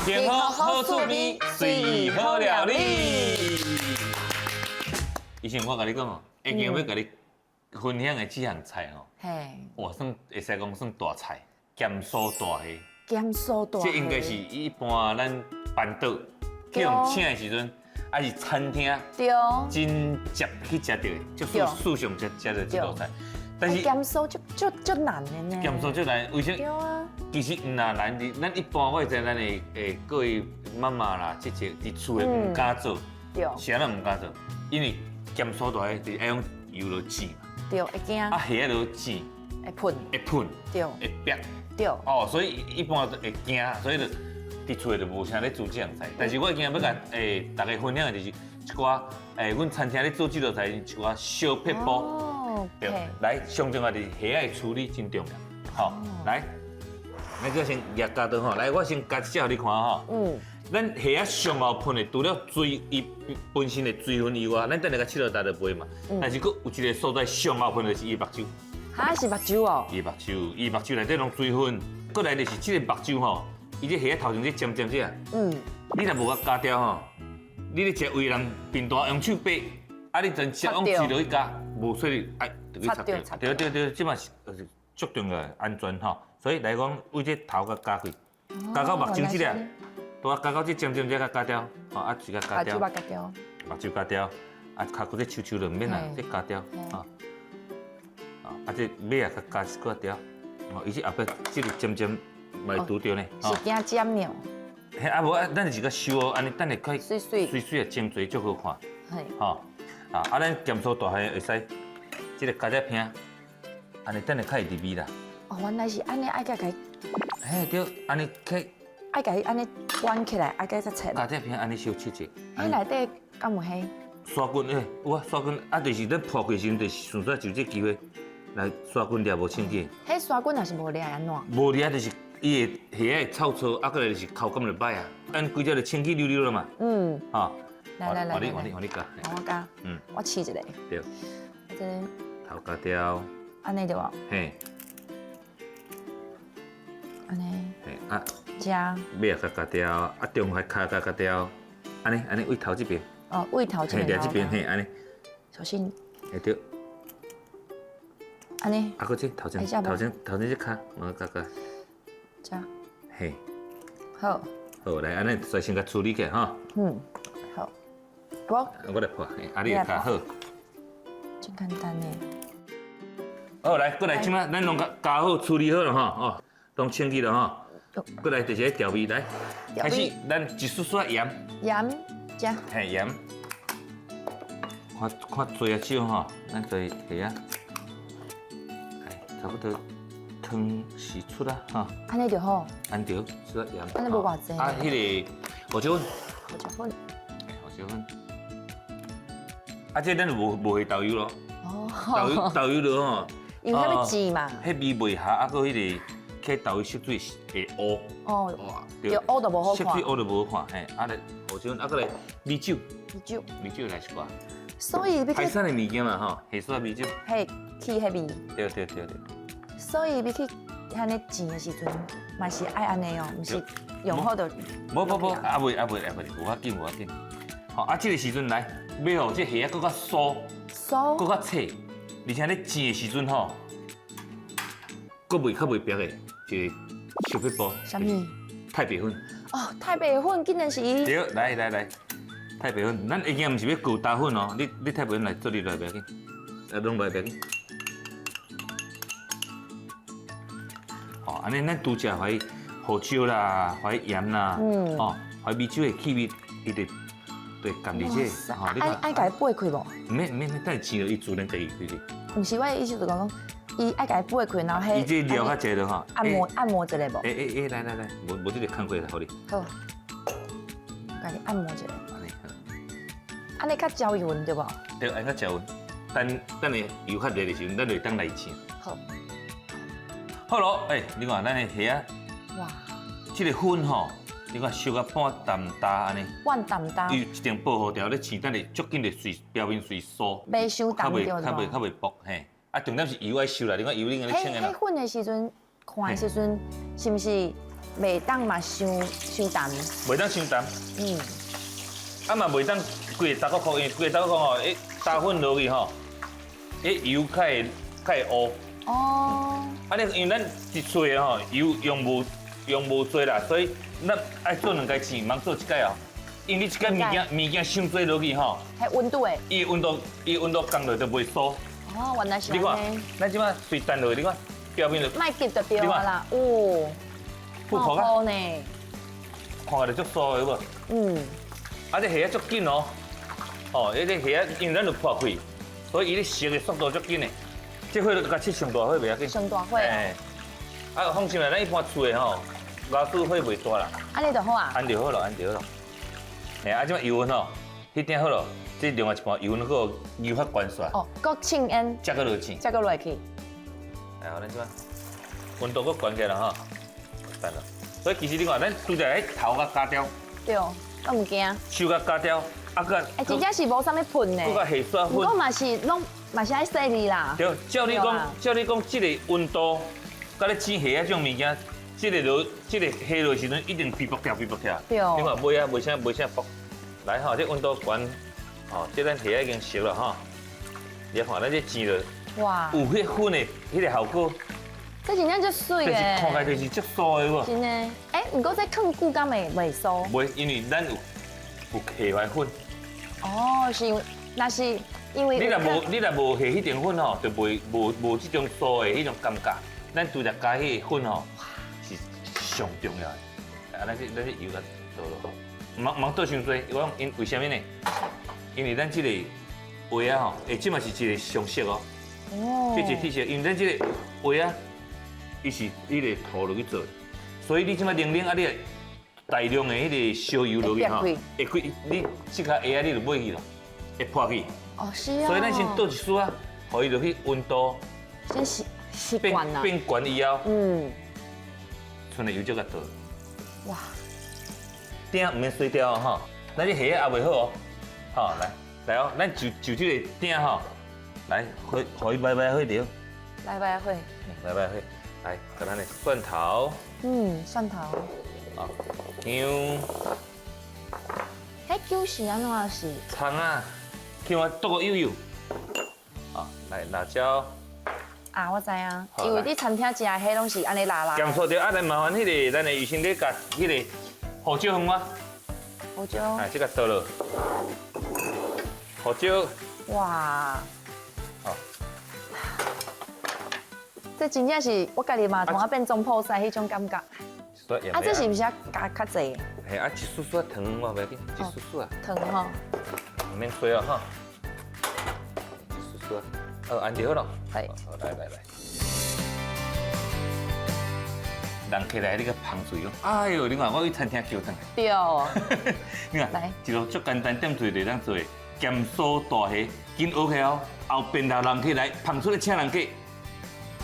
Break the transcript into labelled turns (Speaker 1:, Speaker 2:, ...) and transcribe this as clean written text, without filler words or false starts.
Speaker 1: 健康好趣味，随意好料理。以前我甲你讲哦，下件要甲你分享的几样菜哦，
Speaker 2: 嘿，
Speaker 1: 哇，算会使讲算大菜，咸酥大虾。
Speaker 2: 咸酥大虾。
Speaker 1: 这应该是一般咱班岛去用请的时阵，还是餐厅
Speaker 2: 对，
Speaker 1: 真接去食到的，就是素上食到这道菜。但是
Speaker 2: 咸酥就难的呢。
Speaker 1: 咸酥最难，为什
Speaker 2: 对
Speaker 1: 么？
Speaker 2: 啊。
Speaker 1: 其实唔难难的，咱一般我会知咱的各位妈妈啦、姐姐伫厝的唔敢做，
Speaker 2: 对。
Speaker 1: 是安怎唔敢做？因为咸酥大虾是爱用油落煎嘛，
Speaker 2: 对，会惊。
Speaker 1: 啊虾落煎
Speaker 2: 会喷。
Speaker 1: 会喷，
Speaker 2: 对。
Speaker 1: 会白。
Speaker 2: 对。
Speaker 1: 哦，所以一般都会惊，所以就伫厝就无啥咧做这样菜。但是我今日要甲大家分享的就是一寡阮餐厅咧做这道菜一寡小撇步。
Speaker 2: 哦。
Speaker 1: 对，来上重要是虾的处理真重要。好，来，咱个先夹刀吼，来，我先夹一只互你看吼。咱虾上后喷的，除了水伊本身的水分以外，咱等下甲切落大就袂嘛。但是佫有一个所在上后喷的是伊目睭。
Speaker 2: 哈是目睭哦。
Speaker 1: 伊目睭内底拢水分，佫来就是这个目睭吼，伊这虾头前这尖尖这。你若无甲夹掉吼，你咧食为人便大用手掰，啊你真食用水落去夹，无说你哎，就去插掉。对，这嘛是足重要的安全吼。所以来讲，为这头甲夹开，夹到目睭这个，都夹到这尖尖这甲夹掉，吼啊就甲夹掉。目睭夹掉，啊脚骨这抽抽就唔免啦，这夹掉，吼。啊这尾啊甲夹一个掉，哦，伊这后壁这个尖尖嘛会拄着呢。
Speaker 2: 是惊尖了。
Speaker 1: 嘿，啊无啊，咱是个收哦，安尼等下可以
Speaker 2: 水水
Speaker 1: 的尖嘴足好看。
Speaker 2: 嘿。
Speaker 1: 吼，啊咱咸酥大虾会使，这个夹只片，安尼等下较会入味啦。
Speaker 2: 哦，原来是安尼，爱甲伊。
Speaker 1: 嘿对，安尼去。
Speaker 2: 爱甲伊安尼关起来，爱甲伊再切。
Speaker 1: 夹只片安尼小切切。
Speaker 2: 迄内底敢有迄？
Speaker 1: 沙棍有啊，沙棍啊，就是咱破开时，就是顺便就这机会来沙棍抓无清洁。
Speaker 2: 迄沙棍若是无抓安怎？
Speaker 1: 无抓就是伊的虾会臭臭，啊，过来就是口感就歹啊。咱规只就清气溜溜了嘛。哈。
Speaker 2: 来，
Speaker 1: 换你夹。
Speaker 2: 我夹。我试一个。
Speaker 1: 对。
Speaker 2: 这个
Speaker 1: 头夹掉。
Speaker 2: 安尼对无？
Speaker 1: 嘿。
Speaker 2: 安尼。
Speaker 1: 嘿啊。
Speaker 2: 加。
Speaker 1: 尾啊夹掉，啊中海卡夹掉，安尼位头这边。
Speaker 2: 哦，位头这边。
Speaker 1: 嘿，这边嘿安尼。
Speaker 2: 小心。
Speaker 1: 嘿对。
Speaker 2: 安尼。
Speaker 1: 啊，搁这头前这卡，我夹。
Speaker 2: 加。
Speaker 1: 嘿。
Speaker 2: 好。
Speaker 1: 好，来安尼再先甲处理起哈。
Speaker 2: 好。
Speaker 1: 我来破，啊你夹好。
Speaker 2: 真简单呢。
Speaker 1: 好，来，过来，即摆咱拢夹好处理好了哈，哦，拢清气了哈。过来就是调味，来，开始，咱一丝丝盐。
Speaker 2: 盐加。
Speaker 1: 嘿，盐。看多啊少哈，咱做虾啊，差不多汤是出啦哈。
Speaker 2: 安尼就好。
Speaker 1: 安对，出了盐。
Speaker 2: 安尼无偌济。
Speaker 1: 啊，迄个胡椒粉。
Speaker 2: 胡
Speaker 1: 椒粉。啊，这咱就无下豆油咯。
Speaker 2: 哦。
Speaker 1: 豆油了吼。
Speaker 2: 因为迄要煎嘛。
Speaker 1: 迄味袂下，啊，搁迄个起豆油湿水会乌。
Speaker 2: 哦。对，乌就无好看。
Speaker 1: 湿水乌就无好看，嘿，啊来胡椒粉，啊搁来米酒。米酒来一寡。
Speaker 2: 所以要
Speaker 1: 海产的物件嘛吼，下煞米酒。
Speaker 2: 嘿，去迄味。
Speaker 1: 对。
Speaker 2: 所以要去安尼煎的时阵，嘛是爱安尼哦，毋是用好就。
Speaker 1: 无，啊袂，无要紧。好，啊这个时阵来，要互这虾搁较酥，搁较脆，而且咧煎的时阵吼，搁较袂白的，一个小撇步。
Speaker 2: 啥物？
Speaker 1: 太白粉。
Speaker 2: 哦，太白粉竟然是伊。
Speaker 1: 对，来。太白粉，咱已经毋是要勾豆粉哦，你太白粉来做你来袂要紧，弄来袂要紧。哦，安尼咱拄食怀胡椒啦，怀盐啦，哦，怀米酒的气味，伊就降伫这。
Speaker 2: 哦，爱甲伊掰开无？
Speaker 1: 唔免，等煎了伊自然家己开去。
Speaker 2: 毋是，我的意思就讲，伊爱甲伊掰开，然后迄。
Speaker 1: 伊这料较济了吼。
Speaker 2: 按摩一下无？
Speaker 1: 来，无这个看过来，好你。
Speaker 2: 好，甲伊按摩一下。安尼较焦油对无？
Speaker 1: 对，安较焦油。等下油较热的时阵，咱就当来煎。好咯，你看咱的虾啊，哇，这个粉吼，你看烧到半淡淡安尼。半淡淡。伊一定保护掉咧煎，等下足紧就表面水酥。袂伤淡对无？较袂薄嘿。啊，重点是油爱收啦，你看油你安尼清的啦。
Speaker 2: 迄粉的时阵，看的时阵，是毋是袂当嘛伤淡。
Speaker 1: 袂当伤淡，
Speaker 2: 嗯，
Speaker 1: 啊嘛袂当规个搭个壳，因为规个搭个壳吼，打粉落去吼，油较会乌。
Speaker 2: 哦，
Speaker 1: 啊，你因为咱一撮吼油用无多啦，所以咱爱做2届钱，茫做1届哦。因为你1届物件伤多落去吼，
Speaker 2: 系温度诶。
Speaker 1: 伊温度降落就袂酥。
Speaker 2: 哦，原来是
Speaker 1: 你看
Speaker 2: 安尼。，
Speaker 1: 咱即摆水淡落去，你看表面就
Speaker 2: 卖急就对啊啦，哦，
Speaker 1: 不可啊，
Speaker 2: 呢。
Speaker 1: 看起来足酥的有无？
Speaker 2: 嗯，
Speaker 1: 啊，这虾足紧哦，哦，迄个虾因为咱就破开，所以伊咧熟的速度足紧的。这火就甲切上大火袂要紧。
Speaker 2: 上大火啊。
Speaker 1: 哎，啊，放心啦，咱一般厝的吼，老鼠火袂大啦，
Speaker 2: 安尼就好啊。
Speaker 1: 安就好咯，安就好咯。哎，啊，即摆油温吼，迄点好咯，这另外一盘油温个油较悬煞，
Speaker 2: 哦，搁庆烟，
Speaker 1: 才个落去。
Speaker 2: 再搁落去。
Speaker 1: 哎，咱即摆温度搁悬起来哈，等了。所以其实你看，咱拄则迄头甲加掉，
Speaker 2: 对，我唔惊。
Speaker 1: 手甲加掉，啊个，
Speaker 2: 哎，真正是无啥物喷呢。
Speaker 1: 搁甲下刷粉。
Speaker 2: 不过嘛是拢嘛是爱洗你啦。
Speaker 1: 对，照你讲，这个温度，甲你煎虾啊种物件，这个下落时阵一定皮薄跳。
Speaker 2: 对。
Speaker 1: 你看尾啊，袂啥薄。来吼，这温度悬，吼，这咱虾已经熟了哈。你看咱这煎了，
Speaker 2: 哇，
Speaker 1: 有迄粉的迄个效果，
Speaker 2: 这真正就水
Speaker 1: 但是
Speaker 2: 诶。
Speaker 1: 看起来就是足酥的无？
Speaker 2: 真的。哎，不过这放久敢袂酥？
Speaker 1: 袂，因为咱有下块粉。
Speaker 2: 哦，是因为那是因为
Speaker 1: 你若无下迄种粉吼，就无这种酥的迄种感觉。咱拄则加迄个粉吼，是上重要的。啊，咱这油甲倒落。唔倒伤多，我讲因为什么呢？因为咱这个话啊吼，即嘛是一个常识哦。
Speaker 2: 哦。
Speaker 1: 这一个特色，因为咱这个话啊，伊是你个涂落去做的，所以你即马冷啊，你大量的迄个烧油落去吼，会开，你即下虾啊，你就买去咯，会破去。
Speaker 2: 哦，是啊。
Speaker 1: 所以咱先倒一丝啊，互伊落去温度
Speaker 2: 先习惯啦。
Speaker 1: 变悬以后，
Speaker 2: 嗯。
Speaker 1: 剩的油就甲倒。
Speaker 2: 哇。
Speaker 1: 鼎唔免碎掉哦，吼，咱这虾也未好哦，好来哦，咱就这个鼎吼，来，互伊摆火条，
Speaker 2: 来，
Speaker 1: 摆火，来，甲咱的蒜头，
Speaker 2: 蒜头。
Speaker 1: 啊，姜，
Speaker 2: 迄姜是安怎是？
Speaker 1: 葱啊，姜啊剁个幼幼，啊，来辣椒，
Speaker 2: 啊，我知啊，
Speaker 1: 好
Speaker 2: 因为你餐厅食的迄拢是安尼辣辣。
Speaker 1: 咸错掉，啊，来麻烦迄个咱的医生咧甲迄个胡椒粉我，
Speaker 2: 胡椒。
Speaker 1: 啊，这个倒落，胡椒，
Speaker 2: 哇。
Speaker 1: 好。
Speaker 2: 这真正是我家己嘛，同我变中破塞迄种感觉。啊，这是毋是要加较济？
Speaker 1: 嘿，啊，一丝丝糖我袂要紧，一丝丝啊。
Speaker 2: 糖吼。
Speaker 1: 唔免水哦，哈。一丝丝啊，哦，安就好咯。
Speaker 2: 係。
Speaker 1: 好，来。人起来，你个芳水哦。哎呦，你看我去餐厅叫汤。
Speaker 2: 对。
Speaker 1: 你看，一路足简单点做就当做，咸酥大虾，紧学起后，后边头人起来，芳出来请人客。